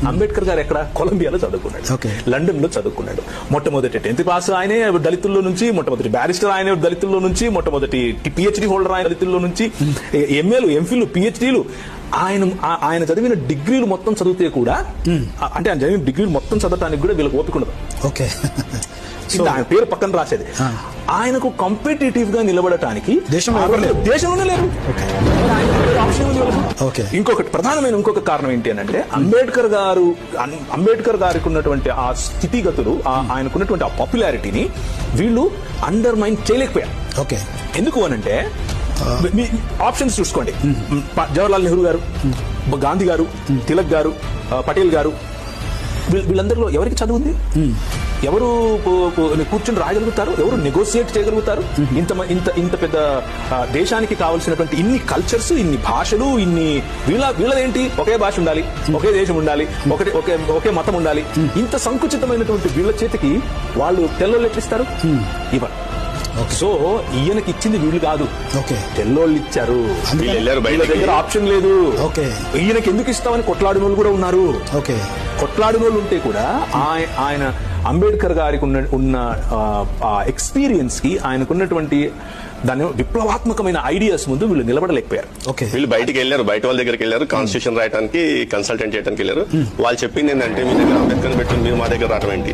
అంబేద్కర్ గారు ఎక్కడ కొలంబియాలో చదువుకున్నాడు, లండన్ లో చదువుకున్నాడు. మొట్టమొదటి 10th పాస్ ఆయనే దళితుల్లో నుంచి, మొట్టమొదటి బ్యారిస్టర్ ఆయన దళితుల్లో నుంచి, మొట్టమొదటి పిహెచ్డి హోల్డర్ ఆయన దళితుల్లో నుంచి, ఎంఏలు, ఎంఫిల్, పిహెచ్డీలు. ఆయన చదివిన డిగ్రీలు మొత్తం చదివితే కూడా, అంటే ఆయన చదివిన డిగ్రీలు మొత్తం చదవడానికి కూడా వీళ్ళకి ఓపిక ఉండదు. ఆయన పేరు పక్కన రాసేది. ఆయనకు కాంపిటేటివ్ గా నిలబడటానికి దేశంలోనే లేరు. ఇంకొకటి ప్రధానమైన కారణం ఏంటి అని అంటే, అంబేద్కర్ గారికి ఉన్నటువంటి ఆ స్థితిగతులు, ఆయనకున్నటువంటి ఆ పాపులారిటీని వీళ్ళు అండర్మైన్ చేయలేకపోయారు. ఎందుకు అనంటే, ఆప్షన్స్ చూసుకోండి. జవహర్లాల్ నెహ్రూ గారు, గాంధీ గారు, తిలక్ గారు, పటేల్ గారు, వీళ్ళందరిలో ఎవరికి చదువు ఉంది? ఎవరు కూర్చొని రాయగలుగుతారు? ఎవరు నెగోసియేట్ చేయగలుగుతారు? ఇంత పెద్ద దేశానికి కావాల్సినటువంటి ఇన్ని కల్చర్స్, ఇన్ని భాషలు, వీళ్ళదేంటి? ఒకే భాష ఉండాలి, ఒకే దేశం ఉండాలి, ఒకే మతం ఉండాలి. ఇంత సంకుచితమైనటువంటి వీళ్ళ చేతికి వాళ్ళు తెల్లోళ్ళు ఎట్లిస్తారు? ఇవ్వరు. సో ఈయనకి ఇచ్చింది వీళ్ళు కాదు, తెల్లోళ్ళు ఇచ్చారు. వీళ్ళ దగ్గర ఆప్షన్ లేదు. ఈయనకి ఎందుకు ఇస్తామని కొట్లాడిన వాళ్ళు కూడా ఉన్నారు. కొట్లాడిన వాళ్ళు ఉంటే కూడా ఆయన అంబేద్కర్ గారికి ఉన్న ఎక్స్పీరియన్స్ కి, ఆయనకున్నటువంటి దాని విప్లవాత్మకమైన ఐడియాస్ ముందు వీళ్ళు నిలబడలేకపోయారు. వీళ్ళు బయటికి వెళ్ళారు, బయట వాళ్ళ దగ్గరికి వెళ్ళారు, కాన్స్టిట్యూషన్ రాయడానికి కన్సల్టెంట్ చేయడానికి వెళ్ళారు. వాళ్ళు చెప్పింది ఏంటంటే, మీ దగ్గర అంబేద్కర్ పెట్టుకుని మీరు మా దగ్గర రావడం ఏంటి?